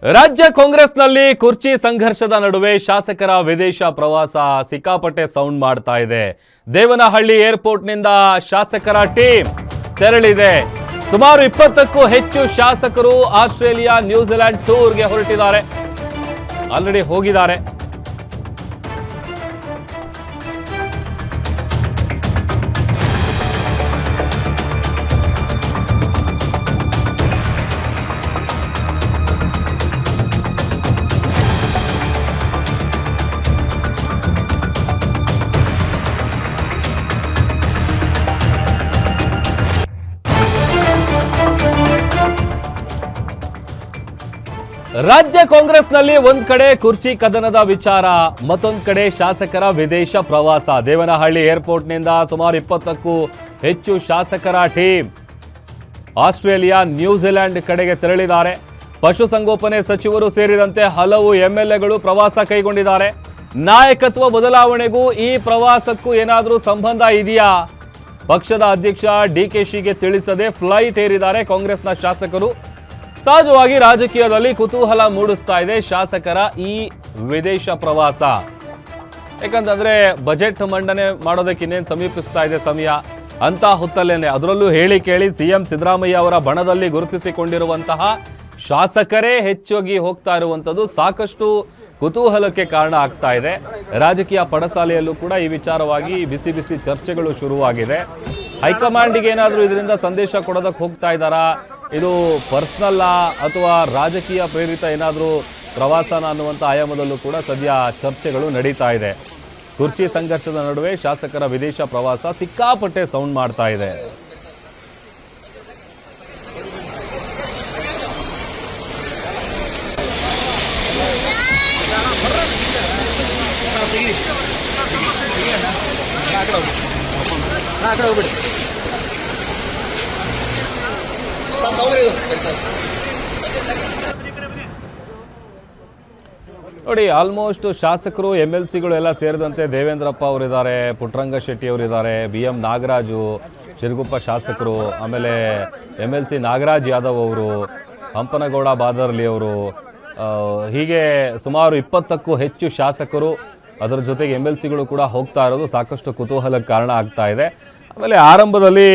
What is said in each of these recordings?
ರಾಜ್ಯ ಕಾಂಗ್ರೆಸ್ನಲ್ಲಿ ಕುರ್ಚಿ ಸಂಘರ್ಷದ ನಡುವೆ ಶಾಸಕರ ವಿದೇಶ ಪ್ರವಾಸ ಸಿಕ್ಕಾಪಟ್ಟೆ ಸೌಂಡ್ ಮಾಡ್ತಾ ಇದೆ. ದೇವನಹಳ್ಳಿ ಏರ್ಪೋರ್ಟ್ನಿಂದ ಶಾಸಕರ ಟೀಮ್ ತೆರಳಿದೆ. ಸುಮಾರು 20ಕ್ಕೂ ಹೆಚ್ಚು ಶಾಸಕರು ಆಸ್ಟ್ರೇಲಿಯಾ, ನ್ಯೂಜಿಲೆಂಡ್ ಟೂರ್ಗೆ ಹೊರಟಿದ್ದಾರೆ. ಆಲ್ರೆಡಿ ಹೋಗಿದ್ದಾರೆ. ರಾಜ್ಯ ಕಾಂಗ್ರೆಸ್ನಲ್ಲಿ ಒಂದ್ ಕಡೆ ಕುರ್ಚಿ ಕದನದ ವಿಚಾರ, ಮತ್ತೊಂದ್ ಕಡೆ ಶಾಸಕರ ವಿದೇಶ ಪ್ರವಾಸ. ದೇವನಹಳ್ಳಿ ಏರ್ಪೋರ್ಟ್ನಿಂದ ಸುಮಾರು 20ಕ್ಕೂ ಹೆಚ್ಚು ಶಾಸಕರ ಟೀಮ್ ಆಸ್ಟ್ರೇಲಿಯಾ, ನ್ಯೂಜಿಲೆಂಡ್ ಕಡೆಗೆ ತೆರಳಿದ್ದಾರೆ. ಪಶುಸಂಗೋಪನೆ ಸಚಿವರು ಸೇರಿದಂತೆ ಹಲವು ಎಂಎಲ್ಎಗಳು ಪ್ರವಾಸ ಕೈಗೊಂಡಿದ್ದಾರೆ. ನಾಯಕತ್ವ ಬದಲಾವಣೆಗೂ ಈ ಪ್ರವಾಸಕ್ಕೂ ಏನಾದರೂ ಸಂಬಂಧ ಇದೆಯಾ? ಪಕ್ಷದ ಅಧ್ಯಕ್ಷ ಡಿಕೆಶಿಗೆ ತಿಳಿಸದೆ ಫ್ಲೈಟ್ ಏರಿದ್ದಾರೆ ಕಾಂಗ್ರೆಸ್ನ ಶಾಸಕರು. ಸಹಜವಾಗಿ ರಾಜಕೀಯದಲ್ಲಿ ಕುತೂಹಲ ಮೂಡಿಸ್ತಾ ಇದೆ ಶಾಸಕರ ಈ ವಿದೇಶ ಪ್ರವಾಸ. ಯಾಕಂತಂದ್ರೆ ಬಜೆಟ್ ಮಂಡನೆ ಮಾಡೋದಕ್ಕೆ ಇನ್ನೇನು ಸಮೀಪಿಸ್ತಾ ಇದೆ ಸಮಯ ಅಂತ ಹೊತ್ತಲ್ಲೇನೆ, ಅದರಲ್ಲೂ ಹೇಳಿ ಕೇಳಿ ಸಿಎಂ ಸಿದ್ದರಾಮಯ್ಯ ಅವರ ಬಣದಲ್ಲಿ ಗುರುತಿಸಿಕೊಂಡಿರುವಂತಹ ಶಾಸಕರೇ ಹೆಚ್ಚಾಗಿ ಹೋಗ್ತಾ ಇರುವಂಥದ್ದು ಸಾಕಷ್ಟು ಕುತೂಹಲಕ್ಕೆ ಕಾರಣ ಆಗ್ತಾ ಇದೆ. ರಾಜಕೀಯ ಪಡಸಾಲೆಯಲ್ಲೂ ಕೂಡ ಈ ವಿಚಾರವಾಗಿ ಬಿಸಿ ಬಿಸಿ ಚರ್ಚೆಗಳು ಶುರುವಾಗಿದೆ. ಹೈಕಮಾಂಡಿಗೆ ಏನಾದರೂ ಇದರಿಂದ ಸಂದೇಶ ಕೊಡೋದಕ್ಕೆ ಹೋಗ್ತಾ ಇದ್ದಾರಾ, ಇದು ಪರ್ಸ್ನಲ್ಲ ಅಥವಾ ರಾಜಕೀಯ ಪ್ರೇರಿತ ಏನಾದರೂ ಪ್ರವಾಸನ ಅನ್ನುವಂಥ ಆಯಾಮದಲ್ಲೂ ಕೂಡ ಸದ್ಯ ಚರ್ಚೆಗಳು ನಡೀತಾ ಇದೆ. ಕುರ್ಚಿ ಸಂಘರ್ಷದ ನಡುವೆ ಶಾಸಕರ ವಿದೇಶ ಪ್ರವಾಸ ಸಿಕ್ಕಾಪಟ್ಟೆ ಸೌಂಡ್ ಮಾಡ್ತಾ ಇದೆ. ನೋಡಿ, ಆಲ್ಮೋಸ್ಟ್ ಶಾಸಕರು MLCಗಳು ಎಲ್ಲ ಸೇರಿದಂತೆ ದೇವೇಂದ್ರಪ್ಪ ಅವರಿದ್ದಾರೆ, ಪುಟ್ಟರಂಗ ಶೆಟ್ಟಿ ಅವರಿದ್ದಾರೆ, BM ನಾಗರಾಜು, ಶಿರಗುಪ್ಪ ಶಾಸಕರು, ಆಮೇಲೆ MLC ನಾಗರಾಜ್ ಯಾದವ್ ಅವರು, ಹಂಪನಗೌಡ ಬಾದರ್ಲಿ ಅವರು, ಹೀಗೆ ಸುಮಾರು 20ಕ್ಕೂ ಹೆಚ್ಚು ಶಾಸಕರು, ಅದರ ಜೊತೆಗೆ MLCಗಳು ಕೂಡ ಹೋಗ್ತಾ ಇರೋದು ಸಾಕಷ್ಟು ಕುತೂಹಲಕ್ಕೆ ಕಾರಣ ಆಗ್ತಾ ಇದೆ. ಆಮೇಲೆ ಆರಂಭದಲ್ಲಿ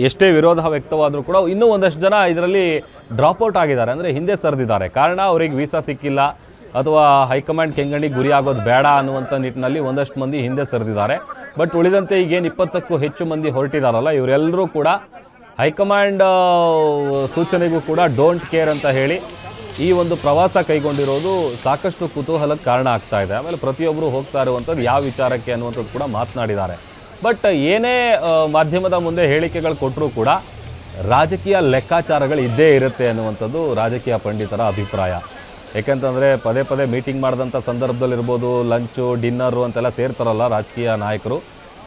ಎಷ್ಟೇ ವಿರೋಧ ವ್ಯಕ್ತವಾದರೂ ಕೂಡ ಇನ್ನೂ ಒಂದಷ್ಟು ಜನ ಇದರಲ್ಲಿ ಡ್ರಾಪ್ಔಟ್ ಆಗಿದ್ದಾರೆ, ಅಂದರೆ ಹಿಂದೆ ಸರಿದಿದ್ದಾರೆ. ಕಾರಣ ಅವರಿಗೆ ವೀಸಾ ಸಿಕ್ಕಿಲ್ಲ ಅಥವಾ ಹೈಕಮಾಂಡ್ ಕೆಂಗಣ್ಣಿಗೆ ಗುರಿ ಆಗೋದು ಬೇಡ ಅನ್ನುವಂಥ ನಿಟ್ಟಿನಲ್ಲಿ ಒಂದಷ್ಟು ಮಂದಿ ಹಿಂದೆ ಸರಿದಿದ್ದಾರೆ. ಬಟ್ ಉಳಿದಂತೆ ಈಗೇನು 20ಕ್ಕೂ ಹೆಚ್ಚು ಮಂದಿ ಹೊರಟಿದ್ದಾರಲ್ಲ, ಇವರೆಲ್ಲರೂ ಕೂಡ ಹೈಕಮಾಂಡ್ ಸೂಚನೆಗೂ ಕೂಡ ಡೋಂಟ್ ಕೇರ್ ಅಂತ ಹೇಳಿ ಈ ಒಂದು ಪ್ರವಾಸ ಕೈಗೊಂಡಿರೋದು ಸಾಕಷ್ಟು ಕುತೂಹಲಕ್ಕೆ ಕಾರಣ ಆಗ್ತಾ ಇದೆ. ಆಮೇಲೆ ಪ್ರತಿಯೊಬ್ಬರು ಹೋಗ್ತಾ ಇರುವಂಥದ್ದು ಯಾವ ವಿಚಾರಕ್ಕೆ ಅನ್ನುವಂಥದ್ದು ಕೂಡ ಮಾತನಾಡಿದ್ದಾರೆ. ಬಟ್ ಏನೇ ಮಾಧ್ಯಮದ ಮುಂದೆ ಹೇಳಿಕೆಗಳು ಕೊಟ್ಟರೂ ಕೂಡ ರಾಜಕೀಯ ಲೆಕ್ಕಾಚಾರಗಳು ಇದ್ದೇ ಇರುತ್ತೆ ಅನ್ನುವಂಥದ್ದು ರಾಜಕೀಯ ಪಂಡಿತರ ಅಭಿಪ್ರಾಯ. ಯಾಕೆಂತಂದರೆ ಪದೇ ಪದೇ ಮೀಟಿಂಗ್ ಮಾಡಿದಂಥ ಸಂದರ್ಭದಲ್ಲಿರ್ಬೋದು, ಲಂಚು, ಡಿನ್ನರು ಅಂತೆಲ್ಲ ಸೇರ್ತಾರಲ್ಲ ರಾಜಕೀಯ ನಾಯಕರು,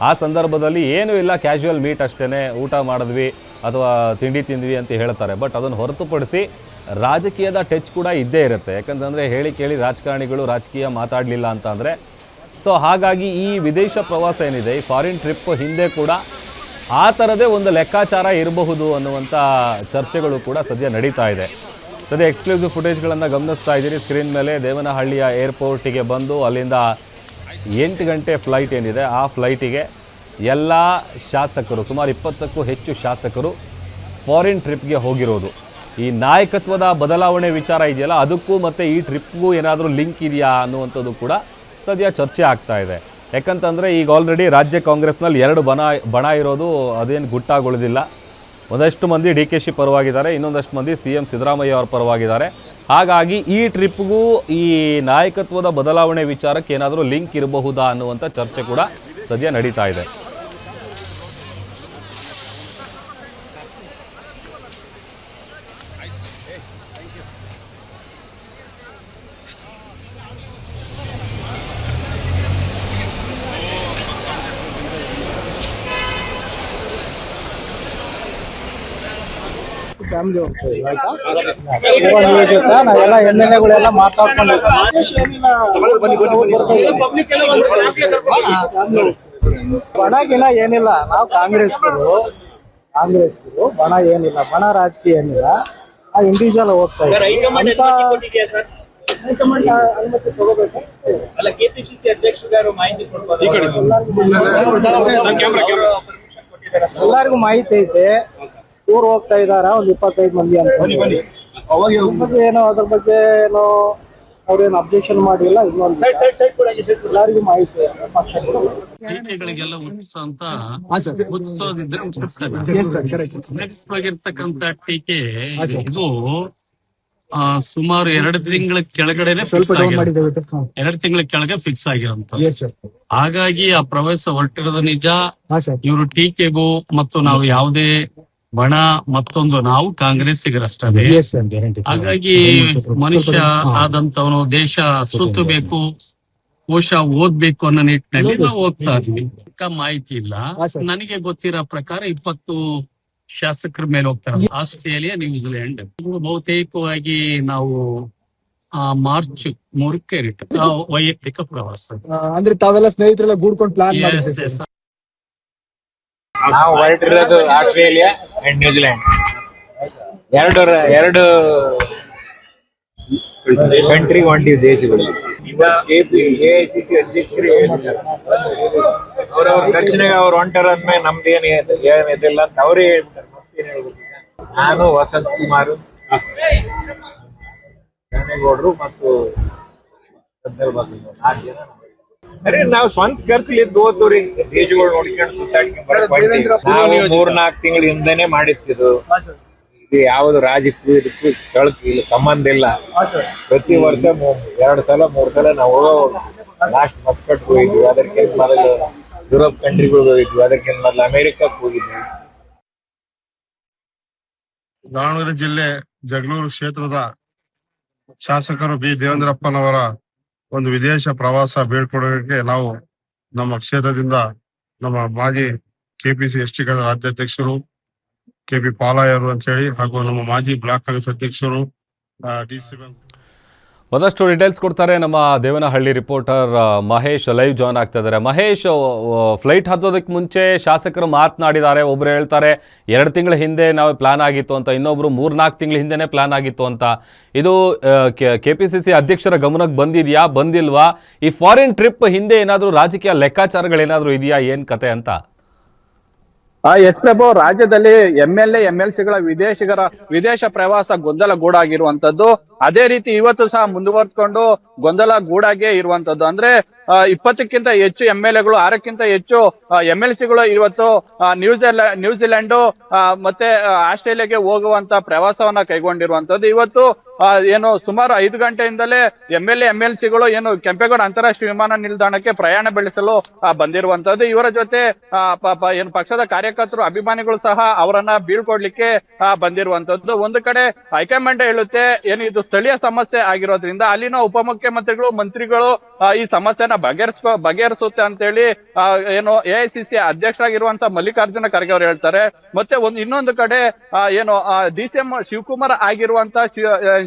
ಆ ಸಂದರ್ಭದಲ್ಲಿ ಏನೂ ಇಲ್ಲ, ಕ್ಯಾಶುವಲ್ ಮೀಟ್ ಅಷ್ಟೇ, ಊಟ ಮಾಡಿದ್ವಿ ಅಥವಾ ತಿಂಡಿ ತಿಂದ್ವಿ ಅಂತ ಹೇಳ್ತಾರೆ. ಬಟ್ ಅದನ್ನು ಹೊರತುಪಡಿಸಿ ರಾಜಕೀಯದ ಟಚ್ ಕೂಡ ಇದ್ದೇ ಇರುತ್ತೆ. ಯಾಕಂತಂದರೆ ಹೇಳಿ ಕೇಳಿ ರಾಜಕಾರಣಿಗಳು ರಾಜಕೀಯ ಮಾತಾಡಲಿಲ್ಲ ಅಂತಂದರೆ, ಸೊ ಹಾಗಾಗಿ ಈ ವಿದೇಶ ಪ್ರವಾಸ ಏನಿದೆ, ಈ ಫಾರಿನ್ ಟ್ರಿಪ್ ಹಿಂದೆ ಕೂಡ ಆ ಥರದೇ ಒಂದು ಲೆಕ್ಕಾಚಾರ ಇರಬಹುದು ಅನ್ನುವಂಥ ಚರ್ಚೆಗಳು ಕೂಡ ಸದ್ಯ ನಡೀತಾ ಇದೆ. ಸದ್ಯ ಎಕ್ಸ್ಕ್ಲೂಸಿವ್ ಫುಟೇಜ್ಗಳನ್ನು ಗಮನಿಸ್ತಾ ಇದ್ದೀರಿ ಸ್ಕ್ರೀನ್ ಮೇಲೆ. ದೇವನಹಳ್ಳಿಯ ಏರ್ಪೋರ್ಟಿಗೆ ಬಂದು ಅಲ್ಲಿಂದ 8 ಗಂಟೆ ಫ್ಲೈಟ್ ಏನಿದೆ, ಆ ಫ್ಲೈಟಿಗೆ ಎಲ್ಲ ಶಾಸಕರು, ಸುಮಾರು 20ಕ್ಕೂ ಹೆಚ್ಚು ಶಾಸಕರು ಫಾರಿನ್ ಟ್ರಿಪ್ಗೆ ಹೋಗಿರೋದು. ಈ ನಾಯಕತ್ವದ ಬದಲಾವಣೆ ವಿಚಾರ ಇದೆಯಲ್ಲ, ಅದಕ್ಕೂ ಮತ್ತು ಈ ಟ್ರಿಪ್ಗೂ ಏನಾದರೂ ಲಿಂಕ್ ಇದೆಯಾ ಅನ್ನುವಂಥದ್ದು ಕೂಡ ಸದ್ಯ ಚರ್ಚೆ ಆಗ್ತಾ ಇದೆ. ಯಾಕಂತಂದರೆ ಈಗ ಆಲ್ರೆಡಿ ರಾಜ್ಯ ಕಾಂಗ್ರೆಸ್ನಲ್ಲಿ 2 ಬಣ ಇರೋದು ಅದೇನು ಗುಟ್ಟಾಗೊಳ್ಳೋದಿಲ್ಲ. ಒಂದಷ್ಟು ಮಂದಿ DKಶಿ ಪರವಾಗಿದ್ದಾರೆ, ಇನ್ನೊಂದಷ್ಟು ಮಂದಿ CM ಸಿದ್ದರಾಮಯ್ಯ ಅವರ ಪರವಾಗಿದ್ದಾರೆ. ಹಾಗಾಗಿ ಈ ಟ್ರಿಪ್ಗೂ ಈ ನಾಯಕತ್ವದ ಬದಲಾವಣೆ ವಿಚಾರಕ್ಕೆ ಏನಾದರೂ ಲಿಂಕ್ ಇರಬಹುದಾ ಅನ್ನುವಂಥ ಚರ್ಚೆ ಕೂಡ ಸದ್ಯ ನಡೀತಾ ಇದೆ. ಫ್ಯಾಮಿಲಿ ಹೋಗ್ತೀವಿ ಆಯ್ತಾ, ನಾವೆಲ್ಲ MLAಗಳೆಲ್ಲ ಬಣಗಿಲ್ಲ ಏನಿಲ್ಲ. ನಾವು ಕಾಂಗ್ರೆಸ್ಗಳು ಬಣ ಏನಿಲ್ಲ, ಬಣ ರಾಜಕೀಯ ಏನಿಲ್ಲ. ಇಂಡಿವಿಜುವಲ್ ಹೋಗ್ತಾ ಇದೆ ಹೈಕಮಾಂಡ್ ಅಂತ ಅನುಮತಿ ಕೊಟ್ಟಿದೆಯಾ ಸರ್? ಹೈಕಮಾಂಡ್ ಅನುಮತಿ ತಗೋಬೇಕು. ಅಲ್ಲ, ಕೆಪಿಸಿಸಿ ಅಧ್ಯಕ್ಷರು ಮಾಹಿತಿ ಕೊಡ್ಬೋದು. ಎಲ್ಲರಿಗೂ ಮಾಹಿತಿ ಐತೆ. ಊರ್ ಹೋಗ್ತಾ ಇದಾರ ಒಂದ್ 25 ಮಂದಿ ಅಂತ. ಅದ್ರ ಬಗ್ಗೆ ಏನೋ ಅವ್ರೇನು ಅಬ್ಜೆಕ್ಷನ್ ಮಾಡಿಲ್ಲ. ಇನ್ನೊಂದು ಎಲ್ಲರಿಗೂ ಮಾಹಿತಿ ಇದೆ. ಪಕ್ಷಗಳು ಟೀಕೆಗಳಿಗೆಲ್ಲ ಉತ್ಸವಾಗಿರ್ತಕ್ಕಂಥ ಟೀಕೆ ಇದು ಸುಮಾರು 2 ತಿಂಗಳ ಕೆಳಗಡೆನೆ ಫಿಕ್ಸ್ ಆಗಿದೆ. 2 ತಿಂಗಳ ಕೆಳಗೆ ಫಿಕ್ಸ್ ಆಗಿರೋಂತ. ಹಾಗಾಗಿ ಆ ಪ್ರವಾಸ ಹೊರಟಿರೋದು ನಿಜ. ಇವರು ಟೀಕೆಗೂ ಮತ್ತು ನಾವು ಯಾವುದೇ ಬಣ ಮತ್ತೊಂದು ನಾವು ಕಾಂಗ್ರೆಸ್ಸಿಗರಷ್ಟೇ. ಹಾಗಾಗಿ ಮನುಷ್ಯ ಆದಂತವನು ದೇಶ ಸುತ್ತಬೇಕು, ಕೋಶ ಓದ್ಬೇಕು ಅನ್ನೋ ನಿಟ್ಟಿನಲ್ಲಿ ನಾವು ಹೋಗ್ತಾ ಇದ್ವಿ. ಮಾಹಿತಿ ಇಲ್ಲ. ನನಗೆ ಗೊತ್ತಿರೋ ಪ್ರಕಾರ 20 ಶಾಸಕರ ಮೇಲೆ ಹೋಗ್ತಾರೆ. ಆಸ್ಟ್ರೇಲಿಯಾ, ನ್ಯೂಜಿಲೆಂಡ್ ಬಹುತೇಕವಾಗಿ ನಾವು ಮಾರ್ಚ್ 3ಕ್ಕೆ ವೈಯಕ್ತಿಕ ಪ್ರವಾಸ. ಅಂದ್ರೆ ತಾವೆಲ್ಲ ಸ್ನೇಹಿತರೆಲ್ಲ ಗೂಡ್ಕೊಂಡು ಪ್ಲಾನ್ ನಾವು ಹೊರಟಿರೋದು ಆಸ್ಟ್ರೇಲಿಯಾ ಅಂಡ್ ನ್ಯೂಜಿಲೆಂಡ್. ಎರಡು ಕಂಟ್ರಿಗೆ ಹೊಂಟಿವಿ ದೇಶಗಳು. ಎಐಸಿಸಿ ಅಧ್ಯಕ್ಷರು ಹೇಳಿದ್ದಾರೆ, ಅವ್ರವ್ರ ಖರ್ಚಿನಾಗ ಅವ್ರು ಹೊಂಟಾರ ಅಂದ್ಮೇಲೆ ನಮ್ದೇನು ಏನಿದಿಲ್ಲ ಅಂತ ಅವರೇ ಹೇಳ್ಬಿಟ್ಟಾರೆ. ಮತ್ತೇನ್ ಹೇಳ್ಬೇಕು? ನಾನು, ವಸಂತ್ ಕುಮಾರ್, ಗೌಡ್ರು ಮತ್ತು ಬಸವ 4 ಜನ. ಅರೆ ನಾವು ಸ್ವಂತ ಖರ್ಚಿಲಿದ್ದು ಓದ್ರಿ, ದೇಶಗಳು ನೋಡ್ಕೊಂಡು ಸುತ್ತಾಡ್ಕೊಂಡು ನಾವು 3-4 ತಿಂಗಳ ಹಿಂದೆನೆ ಮಾಡಿತ್ತಿದ್ದು. ಇದು ಯಾವ್ದು ರಾಜಕ್ಕೂ ಇದಕ್ಕೂ ಇಲ್ಲ, ಸಂಬಂಧ ಇಲ್ಲ. ಪ್ರತಿ ವರ್ಷ 2 ಸಲ 3 ಸಲ ನಾವು ಲಾಸ್ಟ್ ಮಸ್ಕಟ್ ಹೋಗಿದ್ವಿ. ಅದಕ್ಕಿಂತ ಮೊದಲು ಯುರೋಪ್ ಕಂಟ್ರಿಗಳಿಗೆ ಹೋಗಿದ್ವಿ. ಅದಕ್ಕಿಂತ ಮೊದಲು ಅಮೆರಿಕಕ್ಕೆ ಹೋಗಿದ್ವಿ. ದಾವಣಗೆರೆ ಜಿಲ್ಲೆ ಜಗಳೂರು ಕ್ಷೇತ್ರದ ಶಾಸಕರು ಬಿ ದೇವೇಂದ್ರಪ್ಪನವರ ಒಂದು ವಿದೇಶ ಪ್ರವಾಸ ಬೀಳ್ಕೊಡೋಕೆ ನಾವು ನಮ್ಮ ಕ್ಷೇತ್ರದಿಂದ ನಮ್ಮ ಮಾಜಿ ಕೆಪಿಸಿ ಎಸ್ಟಿ ರಾಜ್ಯಾಧ್ಯಕ್ಷರು ಕೆಪಿ ಪಾಲಾಯರು ಅಂತ ಹೇಳಿ ಹಾಗೂ ನಮ್ಮ ಮಾಜಿ ಬ್ಲಾಕ್ ಕಾಂಗ್ರೆಸ್ ಅಧ್ಯಕ್ಷರು ಡಿಸಿ ಮತ್ತಷ್ಟು ಡೀಟೇಲ್ಸ್ ಕೊಡ್ತಾರೆ ನಮ್ಮ Devanahalli reporter Mahesh live join ಆಗ್ತಾ ಇದ್ದಾರೆ. ಮಹೇಶ್, ಫ್ಲೈಟ್ ಹತ್ತೋದಕ್ಕೆ ಮುಂಚೆ ಶಾಸಕರು ಮಾತನಾಡಿದ್ದಾರೆ. ಒಬ್ರು ಹೇಳ್ತಾರೆ 2 ತಿಂಗಳ ಹಿಂದೆ ನಾವು ಪ್ಲಾನ್ ಆಗಿತ್ತು ಅಂತ, ಇನ್ನೊಬ್ರು 3-4 ತಿಂಗಳ ಹಿಂದೆನೇ ಪ್ಲಾನ್ ಆಗಿತ್ತು ಅಂತ. ಇದು KPCC ಅಧ್ಯಕ್ಷರ ಗಮನಕ್ಕೆ ಬಂದಿದೆಯಾ, ಬಂದಿಲ್ವಾ? ಈ ಫಾರಿನ್ ಟ್ರಿಪ್ ಹಿಂದೆ ಏನಾದರೂ ರಾಜಕೀಯ ಲೆಕ್ಕಾಚಾರಗಳೇನಾದರೂ ಇದೆಯಾ, ಏನ್ ಕತೆ ಅಂತ? ಎಸ್ ಪ್ರಭು, ರಾಜ್ಯದಲ್ಲಿ MLA MLCಗಳ ವಿದೇಶ ಪ್ರವಾಸ ಗೊಂದಲ ಗೂಡಾಗಿರುವಂತದ್ದು. ಅದೇ ರೀತಿ ಇವತ್ತು ಸಹ ಮುಂದುವರೆದುಕೊಂಡು ಗೊಂದಲ ಗೂಡಾಗೆ ಇರುವಂತದ್ದು. ಅಂದ್ರೆ 20ಕ್ಕಿಂತ ಹೆಚ್ಚು MLAಗಳು, 6ಕ್ಕಿಂತ ಹೆಚ್ಚು MLCಗಳು ಇವತ್ತು ನ್ಯೂಜಿಲೆಂಡ್ ಮತ್ತೆ ಆಸ್ಟ್ರೇಲಿಯಾಗೆ ಹೋಗುವಂತ ಪ್ರವಾಸವನ್ನ ಕೈಗೊಂಡಿರುವಂತದ್ದು. ಇವತ್ತು ಏನು ಸುಮಾರು 5 ಗಂಟೆಯಿಂದಲೇ MLA MLCಗಳು ಏನು ಕೆಂಪೇಗೌಡ ಅಂತಾರಾಷ್ಟ್ರೀಯ ವಿಮಾನ ನಿಲ್ದಾಣಕ್ಕೆ ಪ್ರಯಾಣ ಬೆಳೆಸಲು ಬಂದಿರುವಂತದ್ದು. ಇವರ ಜೊತೆ ಏನು ಪಕ್ಷದ ಕಾರ್ಯಕರ್ತರು, ಅಭಿಮಾನಿಗಳು ಸಹ ಅವರನ್ನ ಬೀಳ್ಕೊಡ್ಲಿಕ್ಕೆ ಬಂದಿರುವಂತದ್ದು. ಒಂದು ಕಡೆ ಹೈಕಮಾಂಡ್ ಹೇಳುತ್ತೆ ಏನು ಇದು ಸ್ಥಳೀಯ ಸಮಸ್ಯೆ ಆಗಿರೋದ್ರಿಂದ ಅಲ್ಲಿನ ಉಪಮುಖ್ಯಮಂತ್ರಿಗಳು, ಮಂತ್ರಿಗಳು ಈ ಸಮಸ್ಯೆನ ಬಗೆಹರಿಸುತ್ತೆ ಅಂತ ಹೇಳಿ ಏನು AICC ಅಧ್ಯಕ್ಷರಾಗಿರುವಂತ ಮಲ್ಲಿಕಾರ್ಜುನ ಖರ್ಗೆ ಅವರು ಹೇಳ್ತಾರೆ. ಮತ್ತೆ ಇನ್ನೊಂದು ಕಡೆ ಏನು DCM ಶಿವಕುಮಾರ್ ಆಗಿರುವಂತ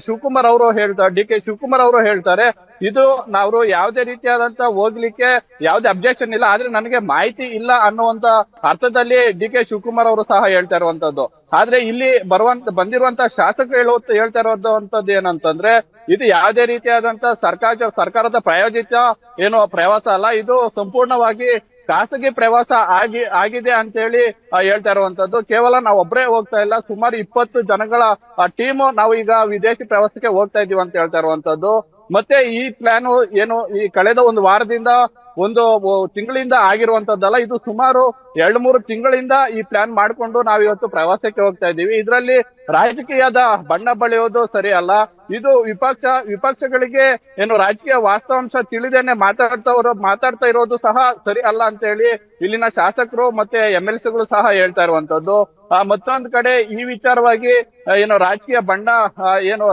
ಶಿವಕುಮಾರ್ ಅವರು ಹೇಳ್ತಾರೆ, DK ಶಿವಕುಮಾರ್ ಅವರು ಹೇಳ್ತಾರೆ ಇದು ನಾವು ಯಾವುದೇ ರೀತಿಯಾದಂತ ಹೋಗ್ಲಿಕ್ಕೆ ಯಾವುದೇ ಅಬ್ಜೆಕ್ಷನ್ ಇಲ್ಲ, ಆದ್ರೆ ನನಗೆ ಮಾಹಿತಿ ಇಲ್ಲ ಅನ್ನುವಂತ ಅರ್ಥದಲ್ಲಿ DK ಶಿವಕುಮಾರ್ ಅವರು ಸಹ ಹೇಳ್ತಾ ಇರುವಂತದ್ದು. ಆದ್ರೆ ಇಲ್ಲಿ ಬಂದಿರುವಂತ ಶಾಸಕರು ಹೇಳ್ತಾ ಇರುವಂತದ್ದು ಏನಂತಂದ್ರೆ ಇದು ಯಾವುದೇ ರೀತಿಯಾದಂತ ಸರ್ಕಾರದ ಪ್ರಾಯೋಜಿತ ಏನು ಪ್ರವಾಸ ಅಲ್ಲ, ಇದು ಸಂಪೂರ್ಣವಾಗಿ ಖಾಸಗಿ ಪ್ರವಾಸ ಆಗಿದೆ ಅಂತ ಹೇಳಿ ಹೇಳ್ತಾ ಇರುವಂತದ್ದು. ಕೇವಲ ನಾವು ಒಬ್ಬರೇ ಹೋಗ್ತಾ ಇಲ್ಲ, ಸುಮಾರು 20 ಜನಗಳ ಟೀಮು ನಾವು ಈಗ ವಿದೇಶಿ ಪ್ರವಾಸಕ್ಕೆ ಹೋಗ್ತಾ ಇದೀವಿ ಅಂತ ಹೇಳ್ತಾ ಇರುವಂತದ್ದು. ಮತ್ತೆ ಈ ಪ್ಲಾನ್ ಏನು ಈ ಕಳೆದ 1 ವಾರದಿಂದ 1 ತಿಂಗಳಿಂದ ಆಗಿರುವಂತದ್ದಲ್ಲ, ಇದು ಸುಮಾರು 2-3 ತಿಂಗಳಿಂದ ಈ ಪ್ಲಾನ್ ಮಾಡ್ಕೊಂಡು ನಾವು ಇವತ್ತು ಪ್ರವಾಸಕ್ಕೆ ಹೋಗ್ತಾ ಇದ್ದೀವಿ. ಇದರಲ್ಲಿ ರಾಜಕೀಯದ ಬಣ್ಣ ಬಳಿಯೋದು ಸರಿ ಅಲ್ಲ. ಇದು ವಿಪಕ್ಷಗಳಿಗೆ ಏನು ರಾಜಕೀಯ ವಾಸ್ತವಾಂಶ ತಿಳಿದೇನೆ ಮಾತಾಡ್ತಾ ಇರೋದು ಸಹ ಸರಿ ಅಲ್ಲ ಅಂತ ಹೇಳಿ ಇಲ್ಲಿನ ಶಾಸಕರು ಮತ್ತೆ MLCಗಳು ಸಹ ಹೇಳ್ತಾ ಇರುವಂತದ್ದು. ಮತ್ತೊಂದು ಕಡೆ ಈ ವಿಚಾರವಾಗಿ ಏನು ರಾಜಕೀಯ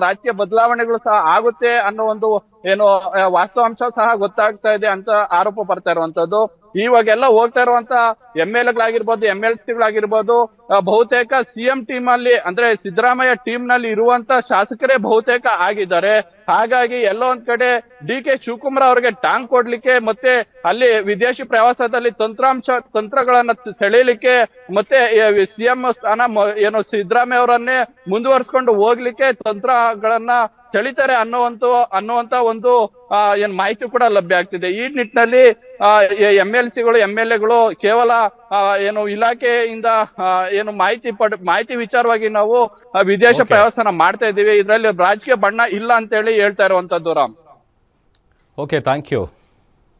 ರಾಜಕೀಯ ಬದಲಾವಣೆಗಳು ಸಹ ಆಗುತ್ತೆ ಅನ್ನೋ ಒಂದು ಏನು ವಾಸ್ತವಾಂಶ ಸಹ ಗೊತ್ತಾಗ್ತಾ ಇದೆ ಅಂತ ಆರೋಪ ಬರ್ತಾ ಇರುವಂತದ್ದು. ಇವಾಗೆಲ್ಲ ಹೋಗ್ತಾ ಇರುವಂತ MLAಗಳಾಗಿರ್ಬೋದು, MLCಗಳಾಗಿರ್ಬೋದು, ಬಹುತೇಕ ಸಿಎಂ ಟೀಮ್ ಅಲ್ಲಿ ಅಂದ್ರೆ ಸಿದ್ದರಾಮಯ್ಯ ಟೀಮ್ ನಲ್ಲಿ ಇರುವಂತ ಶಾಸಕರೇ ಬಹುತೇಕ ಆಗಿದ್ದಾರೆ. ಹಾಗಾಗಿ ಎಲ್ಲೋ ಒಂದ್ ಕಡೆ ಡಿ.ಕೆ. ಶಿವಕುಮಾರ್ ಅವರಿಗೆ ಟಾಂಗ್ ಕೊಡ್ಲಿಕ್ಕೆ ಮತ್ತೆ ಅಲ್ಲಿ ವಿದೇಶಿ ಪ್ರವಾಸದಲ್ಲಿ ತಂತ್ರಗಳನ್ನ ಸೆಳೆಯಲಿಕ್ಕೆ ಮತ್ತೆ ಸಿಎಂ ಸ್ಥಾನ ಏನು ಸಿದ್ದರಾಮಯ್ಯ ಅವರನ್ನೇ ಮುಂದುವರ್ಸ್ಕೊಂಡು ಹೋಗ್ಲಿಕ್ಕೆ ತಂತ್ರಗಳನ್ನ ಸೆಳಿತಾರೆ ಅನ್ನುವಂತ ಒಂದು ಏನ್ ಮಾಹಿತಿ ಕೂಡ ಲಭ್ಯ ಆಗ್ತಿದೆ. ಈ ನಿಟ್ಟಿನಲ್ಲಿ MLCಗಳು MLAಗಳು ಕೇವಲ ಏನು ಇಲಾಖೆಯಿಂದ ಏನು ಮಾಹಿತಿ ವಿಚಾರವಾಗಿ ನಾವು ವಿದೇಶ ಪ್ರವಾಸನ ಮಾಡ್ತಾ ಇದ್ದೀವಿ, ಇದರಲ್ಲಿ ರಾಜಕೀಯ ಬಣ್ಣ ಇಲ್ಲ ಅಂತ ಹೇಳಿ ಹೇಳ್ತಾ ಇರುವಂತದ್ದು ರಾಮ್. Okay, thank you.